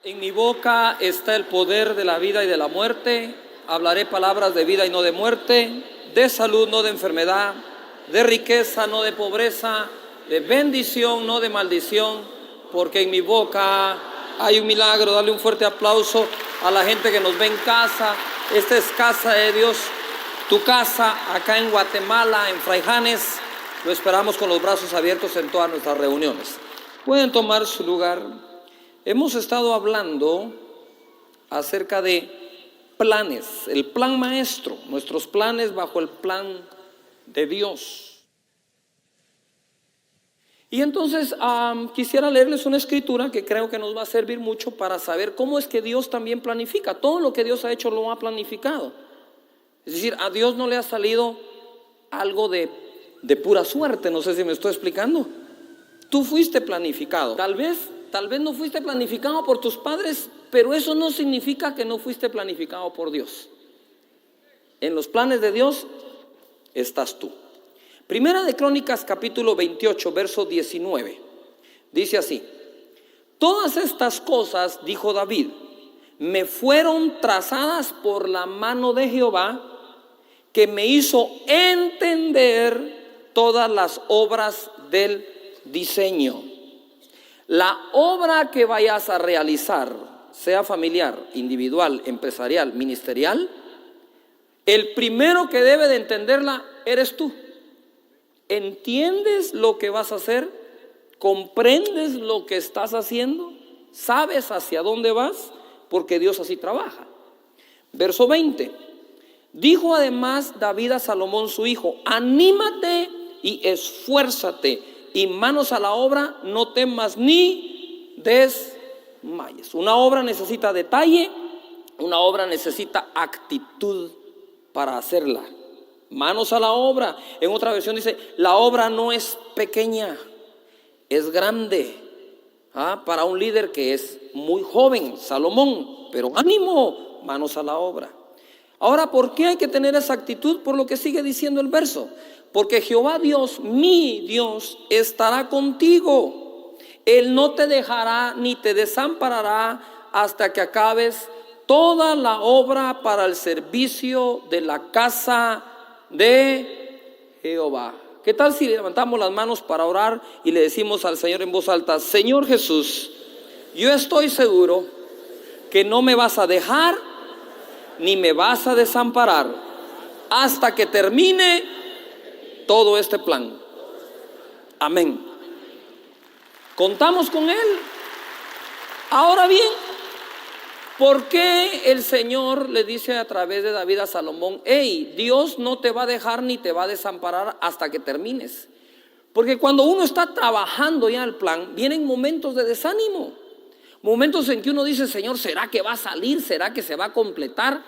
En mi boca está el poder de la vida y de la muerte. Hablaré palabras de vida y no de muerte, de salud, no de enfermedad, de riqueza, no de pobreza, de bendición, no de maldición, porque en mi boca hay un milagro. Dale un fuerte aplauso a la gente que nos ve en casa. Esta es casa de Dios, tu casa, acá en Guatemala, en Fraijanes. Lo esperamos con los brazos abiertos en todas nuestras reuniones. Pueden tomar su lugar. Hemos estado hablando acerca de planes, el plan maestro, nuestros planes bajo el plan de Dios. Y entonces quisiera leerles una escritura que creo que nos va a servir mucho para saber cómo es que Dios también planifica. Todo lo que Dios ha hecho lo ha planificado. Es decir, a Dios no le ha salido algo de pura suerte. No sé si me estoy explicando. Tú fuiste planificado. Tal vez no fuiste planificado por tus padres, pero eso no significa que no fuiste planificado por Dios. En los planes de Dios estás tú. Primera de Crónicas, capítulo 28, verso 19. Dice así: todas estas cosas, dijo David, me fueron trazadas por la mano de Jehová, que me hizo entender todas las obras del diseño. La obra que vayas a realizar, sea familiar, individual, empresarial, ministerial, el primero que debe de entenderla eres tú. ¿Entiendes lo que vas a hacer? ¿Comprendes lo que estás haciendo? ¿Sabes hacia dónde vas? Porque Dios así trabaja. Verso 20. Dijo además David a Salomón su hijo: anímate y esfuérzate, y manos a la obra, no temas ni desmayes. Una obra necesita detalle, una obra necesita actitud para hacerla. Manos a la obra. En otra versión dice: la obra no es pequeña, es grande. Para un líder que es muy joven, Salomón, pero ánimo, manos a la obra. Ahora, ¿por qué hay que tener esa actitud? Por lo que sigue diciendo el verso: porque Jehová Dios, mi Dios, estará contigo. Él no te dejará ni te desamparará hasta que acabes toda la obra para el servicio de la casa de Jehová. ¿Qué tal si levantamos las manos para orar y le decimos al Señor en voz alta: Señor Jesús, yo estoy seguro que no me vas a dejar ni me vas a desamparar hasta que termine todo este plan. Amén. Contamos con Él. Ahora bien, ¿por qué el Señor le dice a través de David a Salomón: hey, Dios no te va a dejar ni te va a desamparar hasta que termines? Porque cuando uno está trabajando ya el plan, vienen momentos de desánimo, momentos en que uno dice: Señor, ¿será que va a salir? ¿Será que se va a completar?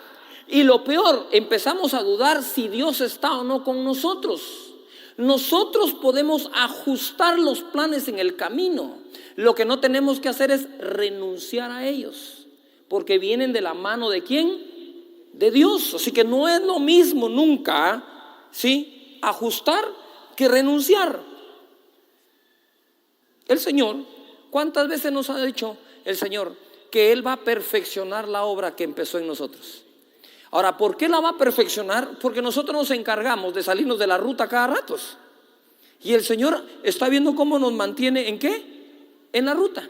Y lo peor, empezamos a dudar si Dios está o no con nosotros. Nosotros podemos ajustar los planes en el camino. Lo que no tenemos que hacer es renunciar a ellos, porque vienen de la mano ¿de quién? De Dios. Así que no es lo mismo nunca, ¿sí?, ajustar que renunciar. El Señor, ¿cuántas veces nos ha dicho el Señor que Él va a perfeccionar la obra que empezó en nosotros? Ahora, ¿por qué la va a perfeccionar? Porque nosotros nos encargamos de salirnos de la ruta cada rato. Y el Señor está viendo cómo nos mantiene ¿en qué? En la ruta.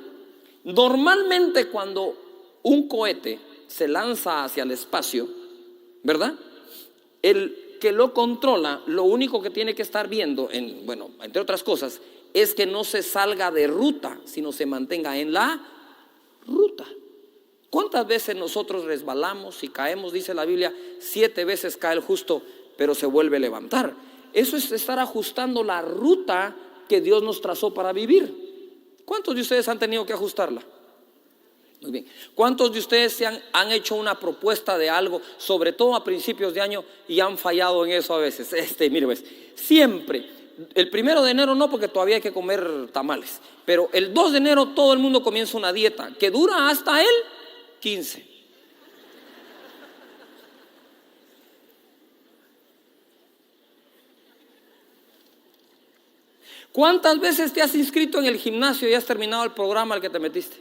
Normalmente cuando un cohete se lanza hacia el espacio, ¿verdad? El que lo controla, lo único que tiene que estar viendo, entre otras cosas, es que no se salga de ruta, sino se mantenga en la ruta. ¿Cuántas veces nosotros resbalamos y caemos? Dice la Biblia: 7 veces cae el justo, pero se vuelve a levantar. Eso es estar ajustando la ruta que Dios nos trazó para vivir. ¿Cuántos de ustedes han tenido que ajustarla? Muy bien. ¿Cuántos de ustedes han hecho una propuesta de algo, sobre todo a principios de año, y han fallado en eso a veces? Mire, pues, siempre, el 1 de enero no, porque todavía hay que comer tamales, pero el 2 de enero todo el mundo comienza una dieta que dura hasta el 15. ¿Cuántas veces te has inscrito en el gimnasio y has terminado el programa al que te metiste?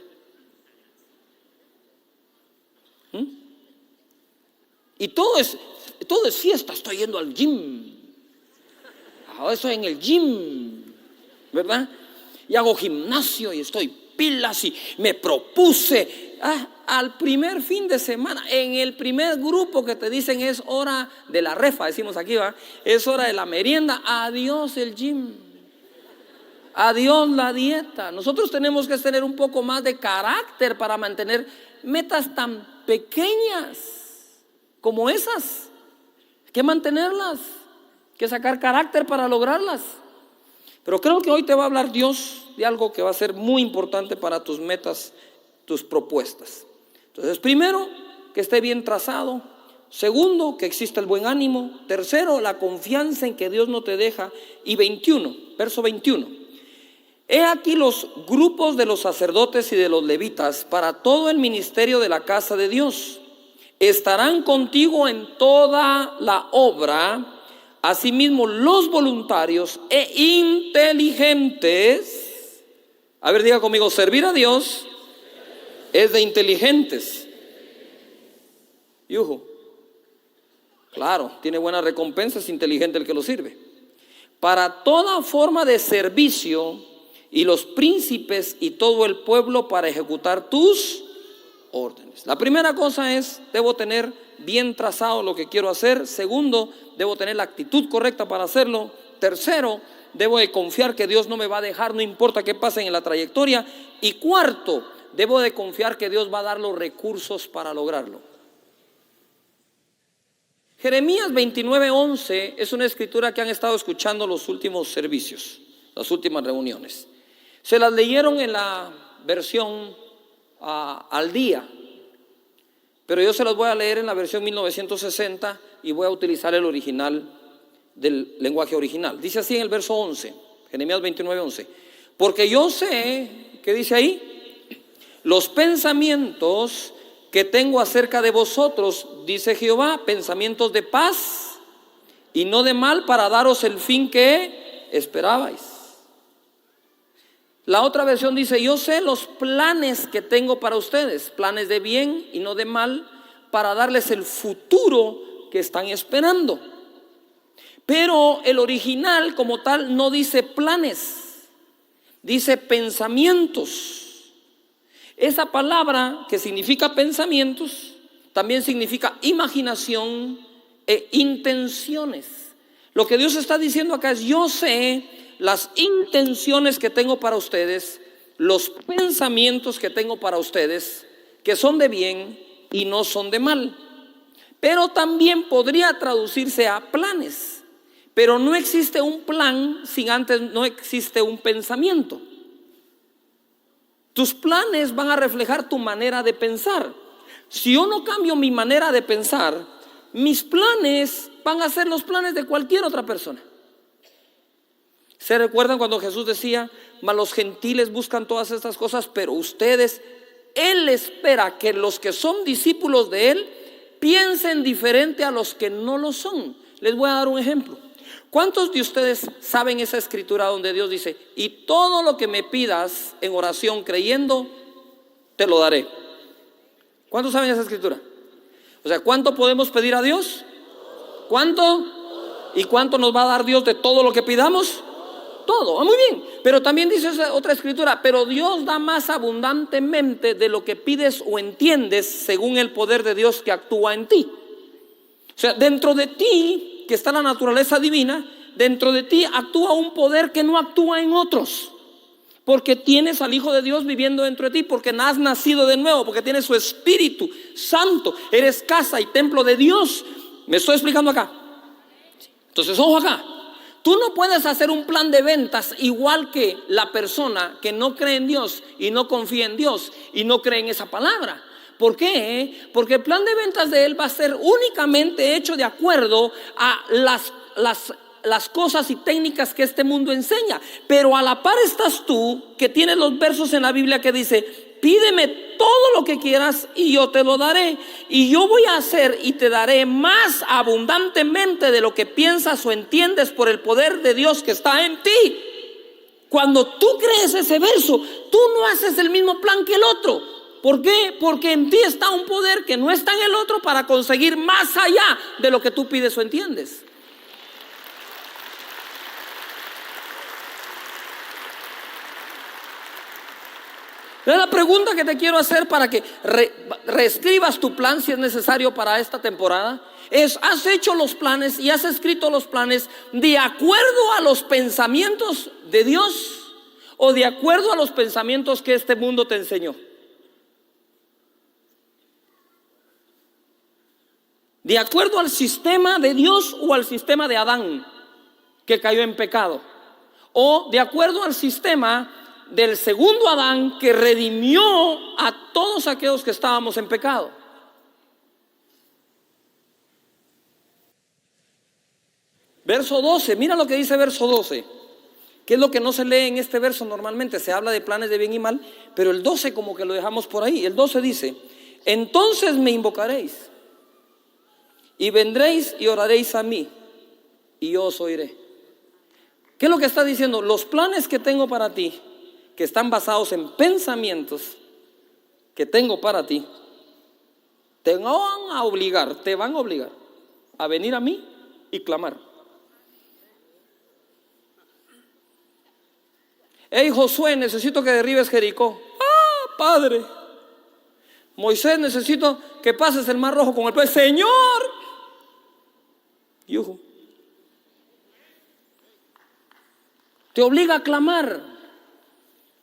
¿Mm? Y todo es fiesta. Estoy yendo al gym. Ahora estoy en el gym, ¿verdad? Y hago gimnasio y estoy pilas y me propuse. Al primer fin de semana, en el primer grupo que te dicen es hora de la refa, decimos aquí, ¿va? Es hora de la merienda. Adiós el gym. Adiós la dieta. Nosotros tenemos que tener un poco más de carácter para mantener metas tan pequeñas como esas. Hay que mantenerlas, hay que sacar carácter para lograrlas. Pero creo que hoy te va a hablar Dios de algo que va a ser muy importante para tus metas, tus propuestas. Entonces, primero, que esté bien trazado. Segundo, que exista el buen ánimo. Tercero, la confianza en que Dios no te deja. Y 21, verso 21. He aquí los grupos de los sacerdotes y de los levitas para todo el ministerio de la casa de Dios. Estarán contigo en toda la obra. Asimismo, los voluntarios e inteligentes. A ver, diga conmigo, servir a Dios es de inteligentes. Yujo. Claro, tiene buena recompensa, es inteligente el que lo sirve. Para toda forma de servicio, y los príncipes y todo el pueblo para ejecutar tus órdenes. La primera cosa es, debo tener bien trazado lo que quiero hacer. Segundo, debo tener la actitud correcta para hacerlo. Tercero, debo de confiar que Dios no me va a dejar, no importa qué pase en la trayectoria. Y cuarto, debo de confiar que Dios va a dar los recursos para lograrlo. Jeremías 29:11 es una escritura que han estado escuchando los últimos servicios, las últimas reuniones. Se las leyeron en la versión al día, pero yo se las voy a leer en la versión 1960 y voy a utilizar el original del lenguaje original. Dice así en el verso 11, Jeremías 29:11. Porque yo sé, ¿qué dice ahí? Los pensamientos que tengo acerca de vosotros, dice Jehová, pensamientos de paz y no de mal, para daros el fin que esperabais. La otra versión dice, yo sé los planes que tengo para ustedes, planes de bien y no de mal, para darles el futuro que están esperando. Pero el original como tal no dice planes, dice pensamientos. Esa palabra que significa pensamientos también significa imaginación e intenciones. Lo que Dios está diciendo acá es, yo sé las intenciones que tengo para ustedes, los pensamientos que tengo para ustedes, que son de bien y no son de mal. Pero también podría traducirse a planes. Pero no existe un plan sin antes no existe un pensamiento. Tus planes van a reflejar tu manera de pensar. Si yo no cambio mi manera de pensar, mis planes van a ser los planes de cualquier otra persona. ¿Se recuerdan cuando Jesús decía, mas los gentiles buscan todas estas cosas, pero ustedes, Él espera que los que son discípulos de Él piensen diferente a los que no lo son? Les voy a dar un ejemplo. ¿Cuántos de ustedes saben esa escritura donde Dios dice, y todo lo que me pidas en oración creyendo, te lo daré? ¿Cuántos saben esa escritura? O sea, ¿cuánto podemos pedir a Dios? ¿Cuánto? ¿Y cuánto nos va a dar Dios de todo lo que pidamos? Todo, muy bien. Pero también dice otra escritura, pero Dios da más abundantemente de lo que pides o entiendes según el poder de Dios que actúa en ti. O sea, dentro de ti, que está la naturaleza divina, dentro de ti actúa un poder que no actúa en otros. Porque tienes al Hijo de Dios viviendo dentro de ti, porque has nacido de nuevo, porque tienes su Espíritu Santo, eres casa y templo de Dios. ¿Me estoy explicando acá? Entonces, ojo acá. Tú no puedes hacer un plan de ventas igual que la persona que no cree en Dios y no confía en Dios y no cree en esa palabra. ¿Por qué? Porque el plan de ventas de él va a ser únicamente hecho de acuerdo a las cosas y técnicas que este mundo enseña. Pero a la par estás tú, que tienes los versos en la Biblia que dice, pídeme todo lo que quieras y yo te lo daré. Y yo voy a hacer y te daré más abundantemente de lo que piensas o entiendes por el poder de Dios que está en ti. Cuando tú crees ese verso, tú no haces el mismo plan que el otro. ¿Por qué? Porque en ti está un poder que no está en el otro para conseguir más allá de lo que tú pides o entiendes. La pregunta que te quiero hacer para que reescribas tu plan, si es necesario para esta temporada, es: ¿has hecho los planes y has escrito los planes de acuerdo a los pensamientos de Dios o de acuerdo a los pensamientos que este mundo te enseñó? ¿De acuerdo al sistema de Dios o al sistema de Adán, que cayó en pecado? ¿O de acuerdo al sistema del segundo Adán, que redimió a todos aquellos que estábamos en pecado? Verso 12, mira lo que dice verso 12, que es lo que no se lee en este verso normalmente. Se habla de planes de bien y mal, pero el 12 como que lo dejamos por ahí. El 12 dice: entonces me invocaréis y vendréis y oraréis a mí y yo os oiré. ¿Qué es lo que está diciendo? Los planes que tengo para ti, que están basados en pensamientos que tengo para ti, te van a obligar a venir a mí y clamar. Hey Josué, necesito que derribes Jericó. Ah, Padre. Moisés, necesito que pases el mar rojo con el pez. Señor. Yuhu. Te obliga a clamar.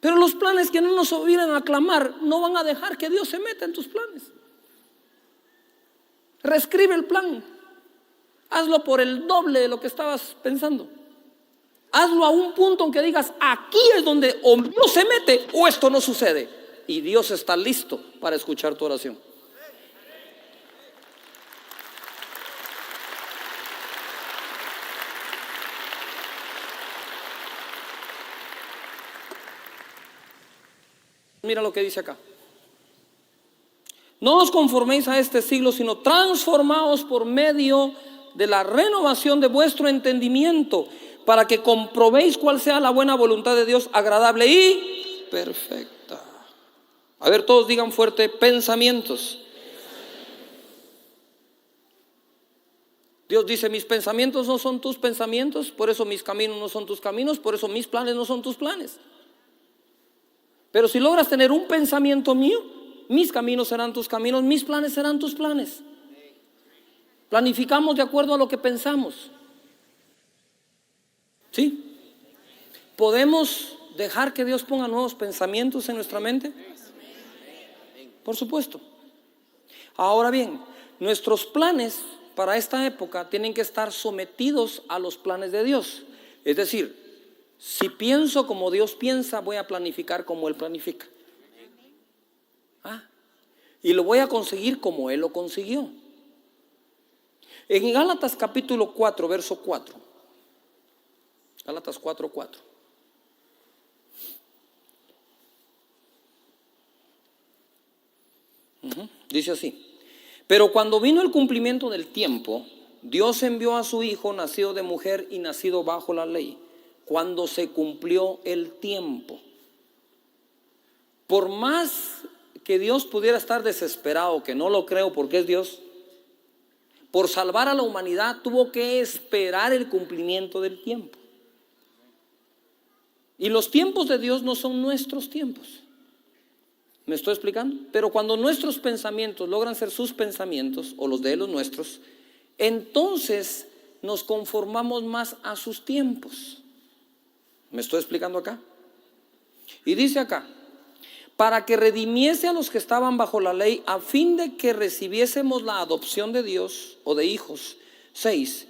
Pero los planes que no nos obligan a clamar no van a dejar que Dios se meta en tus planes. Reescribe el plan. Hazlo por el doble de lo que estabas pensando. Hazlo a un punto en que digas: aquí es donde o Dios se mete o esto no sucede. Y Dios está listo para escuchar tu oración. Mira lo que dice acá: no os conforméis a este siglo, sino transformaos por medio de la renovación de vuestro entendimiento, para que comprobéis cuál sea la buena voluntad de Dios, agradable y perfecta. A ver, todos digan fuerte: pensamientos. Dios dice: mis pensamientos no son tus pensamientos, por eso mis caminos no son tus caminos, por eso mis planes no son tus planes. Pero si logras tener un pensamiento mío, mis caminos serán tus caminos, mis planes serán tus planes. Planificamos de acuerdo a lo que pensamos. ¿Sí? ¿Podemos dejar que Dios ponga nuevos pensamientos en nuestra mente? Por supuesto. Ahora bien, nuestros planes para esta época tienen que estar sometidos a los planes de Dios. Es decir, si pienso como Dios piensa, voy a planificar como Él planifica. Y lo voy a conseguir como Él lo consiguió. En Gálatas capítulo 4, verso 4. Gálatas 4, 4. Dice así: pero cuando vino el cumplimiento del tiempo, Dios envió a su Hijo, nacido de mujer y nacido bajo la ley. Cuando se cumplió el tiempo. Por más que Dios pudiera estar desesperado, que no lo creo porque es Dios, por salvar a la humanidad tuvo que esperar el cumplimiento del tiempo. Y los tiempos de Dios no son nuestros tiempos. ¿Me estoy explicando? Pero cuando nuestros pensamientos logran ser sus pensamientos, o los de Él los nuestros, entonces nos conformamos más a sus tiempos. ¿Me estoy explicando acá? Y dice acá: para que redimiese a los que estaban bajo la ley, a fin de que recibiésemos la adopción de Dios o de hijos. 6.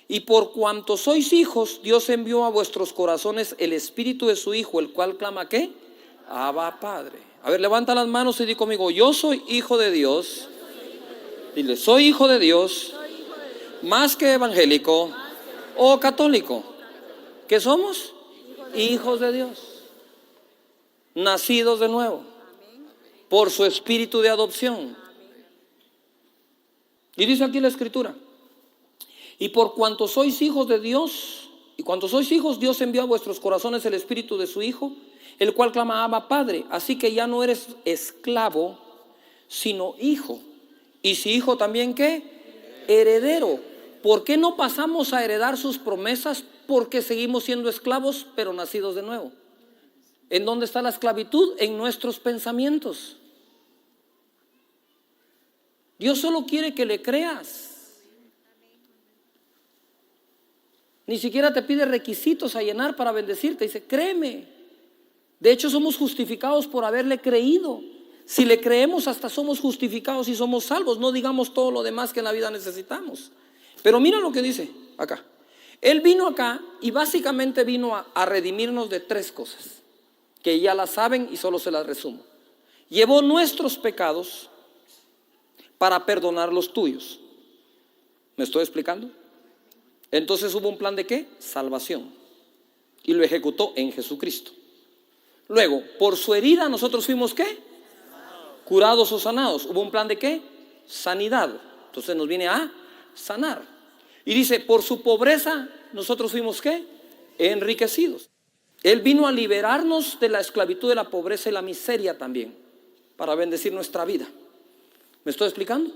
Y por cuanto sois hijos, Dios envió a vuestros corazones el espíritu de su Hijo, el cual clama ¿qué? Abba, Padre. A ver, levanta las manos y di conmigo: yo soy hijo de Dios. Dile: soy hijo de Dios, más que evangélico o católico. ¿Qué somos? Hijos de Dios, nacidos de nuevo por su espíritu de adopción. Y dice aquí la escritura: y por cuanto sois hijos de Dios, Y cuando sois hijos, Dios envió a vuestros corazones el espíritu de su Hijo, el cual clama Abba Padre. Así que ya no eres esclavo, sino hijo. Y si hijo, también ¿qué? Heredero. ¿Por qué no pasamos a heredar sus promesas? Porque seguimos siendo esclavos, pero nacidos de nuevo. ¿En dónde está la esclavitud? En nuestros pensamientos. Dios solo quiere que le creas. Ni siquiera te pide requisitos a llenar para bendecirte. Dice, créeme. De hecho, somos justificados por haberle creído. Si le creemos, hasta somos justificados y somos salvos. No digamos todo lo demás que en la vida necesitamos. Pero mira lo que dice acá. Él vino acá y básicamente vino a redimirnos de tres cosas, que ya las saben y solo se las resumo. Llevó nuestros pecados para perdonar los tuyos. ¿Me estoy explicando? Entonces hubo un plan de ¿qué? Salvación. Y lo ejecutó en Jesucristo. Luego, por su herida nosotros fuimos ¿qué? Curados o sanados. Hubo un plan de ¿qué? Sanidad. Entonces nos viene a sanar. Y dice, por su pobreza nosotros fuimos ¿qué? Enriquecidos. Él vino a liberarnos de la esclavitud, de la pobreza y la miseria también, para bendecir nuestra vida. ¿Me estoy explicando?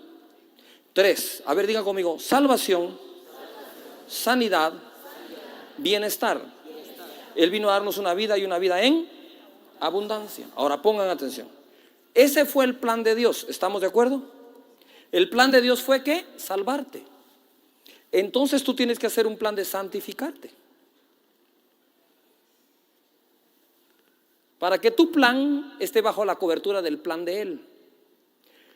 3, a ver, diga conmigo: salvación, sanidad, bienestar. Él vino a darnos una vida y una vida en abundancia. Ahora pongan atención. Ese fue el plan de Dios, ¿estamos de acuerdo? El plan de Dios fue ¿qué? Salvarte. Entonces tú tienes que hacer un plan de santificarte. Para que tu plan esté bajo la cobertura del plan de Él.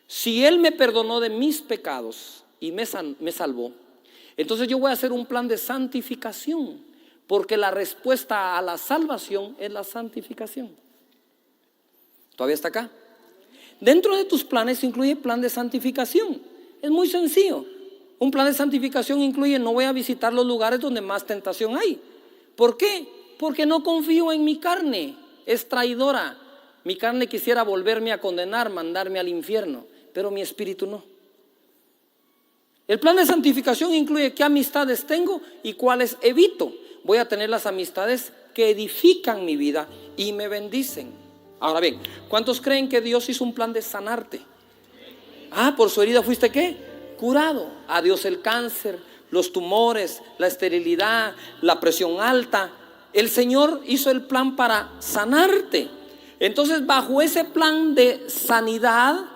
Si Él me perdonó de mis pecados y me salvó, entonces yo voy a hacer un plan de santificación, porque la respuesta a la salvación es la santificación. ¿Todavía está acá? Dentro de tus planes incluye plan de santificación. Es muy sencillo. Un plan de santificación incluye: no voy a visitar los lugares donde más tentación hay. ¿Por qué? Porque no confío en mi carne. Es traidora. Mi carne quisiera volverme a condenar, mandarme al infierno, pero mi espíritu no. El plan de santificación incluye qué amistades tengo y cuáles evito. Voy a tener las amistades que edifican mi vida y me bendicen. Ahora bien, ¿cuántos creen que Dios hizo un plan de sanarte? Por su herida fuiste ¿qué? Curado. Adiós el cáncer, los tumores, la esterilidad, la presión alta. El Señor hizo el plan para sanarte. Entonces, bajo ese plan de sanidad,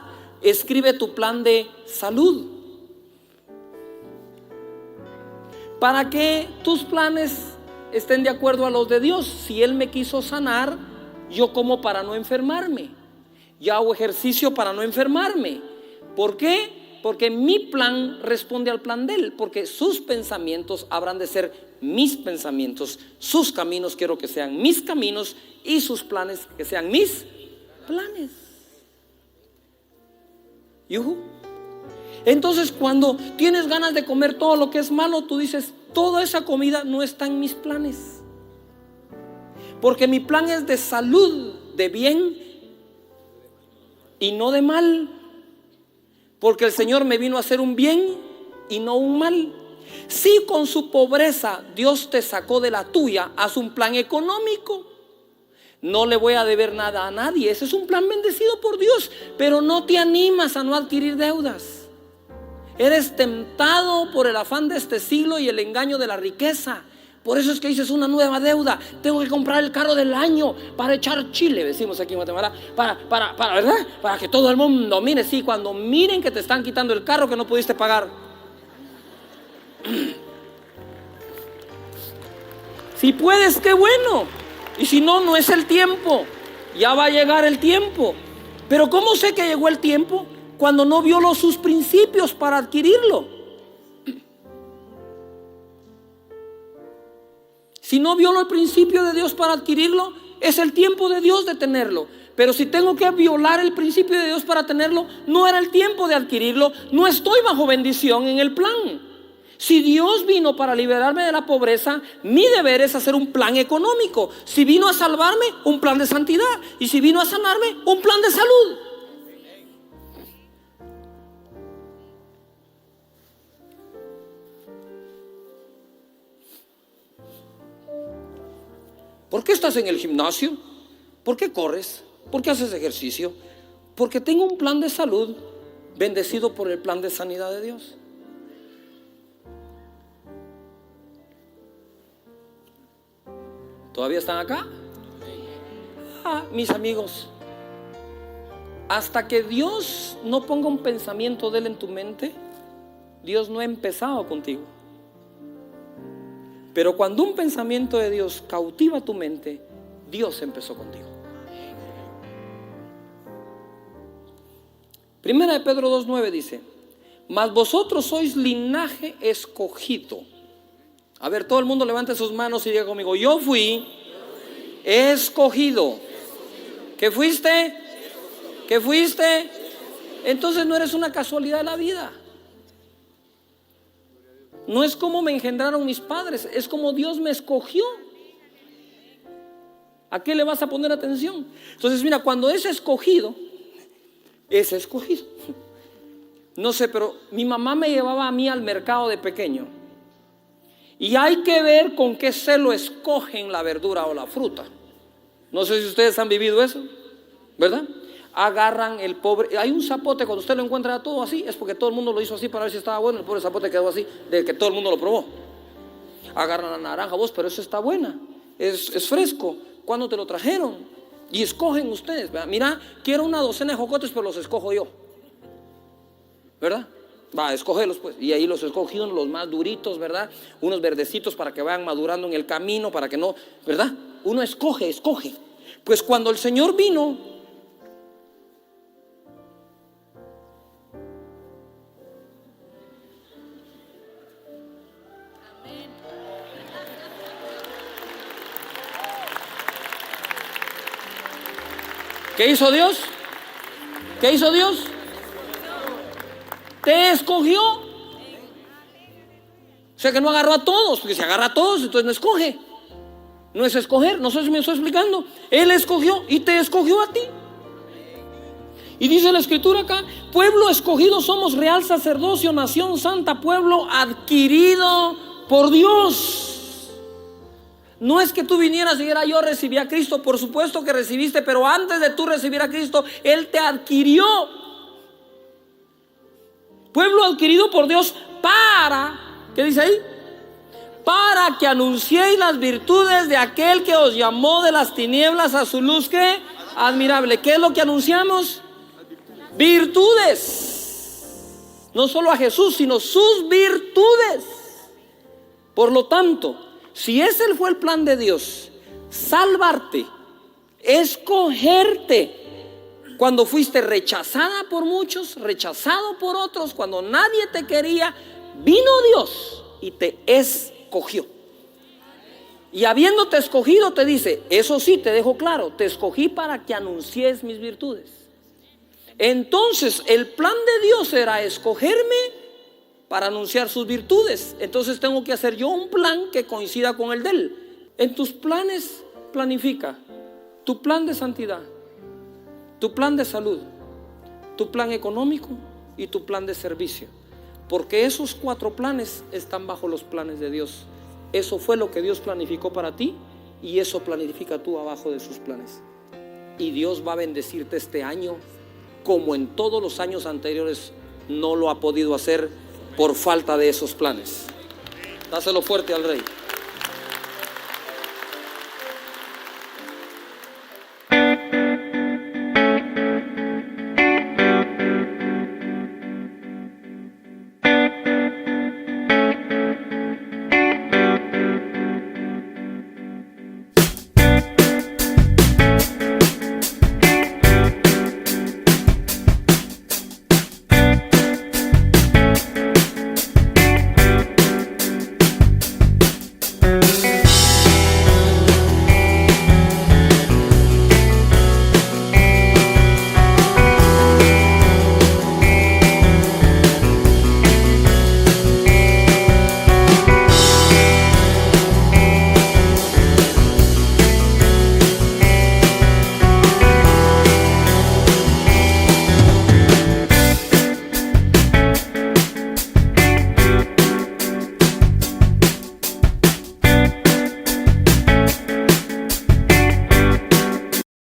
escribe tu plan de salud. Para que tus planes estén de acuerdo a los de Dios. Si Él me quiso sanar, yo como para no enfermarme. Yo hago ejercicio para no enfermarme. ¿Por qué? Porque mi plan responde al plan de Él. Porque sus pensamientos habrán de ser mis pensamientos. Sus caminos quiero que sean mis caminos. Y sus planes que sean mis planes. ¿Yuhu? Entonces, cuando tienes ganas de comer todo lo que es malo, tú dices: toda esa comida no está en mis planes. Porque mi plan es de salud, de bien y no de mal. Porque el Señor me vino a hacer un bien y no un mal. Si con su pobreza Dios te sacó de la tuya, haz un plan económico. No le voy a deber nada a nadie. Ese es un plan bendecido por Dios. Pero no te animas a no adquirir deudas. Eres tentado por el afán de este siglo y el engaño de la riqueza. Por eso es que dices: una nueva deuda. Tengo que comprar el carro del año para echar chile, decimos aquí en Guatemala, para ¿verdad? Para que todo el mundo mire. Sí, cuando miren que te están quitando el carro que no pudiste pagar. Si puedes, qué bueno. Y si no, no es el tiempo. Ya va a llegar el tiempo. Pero ¿cómo sé que llegó el tiempo? Cuando no violó sus principios para adquirirlo. Si no violo el principio de Dios para adquirirlo, es el tiempo de Dios de tenerlo. Pero si tengo que violar el principio de Dios para tenerlo, no era el tiempo de adquirirlo. No estoy bajo bendición en el plan. Si Dios vino para liberarme de la pobreza, mi deber es hacer un plan económico. Si vino a salvarme, un plan de santidad. Y si vino a sanarme, un plan de salud. ¿Por qué estás en el gimnasio? ¿Por qué corres? ¿Por qué haces ejercicio? Porque tengo un plan de salud bendecido por el plan de sanidad de Dios. ¿Todavía están acá? Mis amigos, hasta que Dios no ponga un pensamiento de Él en tu mente, Dios no ha empezado contigo. Pero cuando un pensamiento de Dios cautiva tu mente, Dios empezó contigo. Primera de Pedro 2:9 dice: mas vosotros sois linaje escogido. A ver, todo el mundo levante sus manos y diga conmigo: yo fui escogido. ¿Qué fuiste? ¿Qué fuiste? Entonces no eres una casualidad de la vida. No es como me engendraron mis padres, es como Dios me escogió. ¿A qué le vas a poner atención? Entonces mira, cuando es escogido, es escogido. No sé, pero mi mamá me llevaba a mí al mercado de pequeño. Y hay que ver con qué celo escogen la verdura o la fruta. No sé si ustedes han vivido eso, ¿verdad? Agarran el pobre, hay un zapote, cuando usted lo encuentra todo así, es porque todo el mundo lo hizo así para ver si estaba bueno. El pobre zapote quedó así, de que todo el mundo lo probó. Agarran la naranja, vos, pero eso está buena, es fresco. ¿Cuándo te lo trajeron? Y escogen ustedes, ¿verdad? Mira, quiero una docena de jocotes, pero los escojo yo, ¿verdad? Va, escógelos pues. Y ahí los escogí, unos los más duritos, ¿verdad? Unos verdecitos para que vayan madurando en el camino, para que no, ¿verdad? Uno escoge. Pues cuando el Señor vino, ¿qué hizo Dios? ¿Qué hizo Dios? Te escogió. O sea que no agarró a todos, porque si agarra a todos, entonces no escoge. No es escoger, no sé si me estoy explicando. Él escogió y te escogió a ti. Y dice la escritura acá: pueblo escogido somos, real sacerdocio, nación santa, pueblo adquirido por Dios. No es que tú vinieras y dijeras: yo recibí a Cristo. Por supuesto que recibiste, pero antes de tú recibir a Cristo, Él te adquirió. Pueblo adquirido por Dios para, ¿qué dice ahí? Para que anunciéis las virtudes de aquel que os llamó de las tinieblas a su luz, ¿qué? Admirable. ¿Qué es lo que anunciamos? Virtudes. No solo a Jesús, sino sus virtudes. Por lo tanto, si ese fue el plan de Dios, salvarte, escogerte, cuando fuiste rechazada por muchos, rechazado por otros, cuando nadie te quería, vino Dios y te escogió. Y habiéndote escogido, te dice: eso sí, te dejo claro, te escogí para que anuncies mis virtudes. Entonces el plan de Dios era escogerme para anunciar sus virtudes. Entonces tengo que hacer yo un plan que coincida con el de Él. En tus planes planifica tu plan de santidad, tu plan de salud, tu plan económico y tu plan de servicio. Porque esos 4 planes están bajo los planes de Dios. Eso fue lo que Dios planificó para ti, y eso planifica tú abajo de sus planes. Y Dios va a bendecirte este año como en todos los años anteriores no lo ha podido hacer por falta de esos planes. Dáselo fuerte al Rey.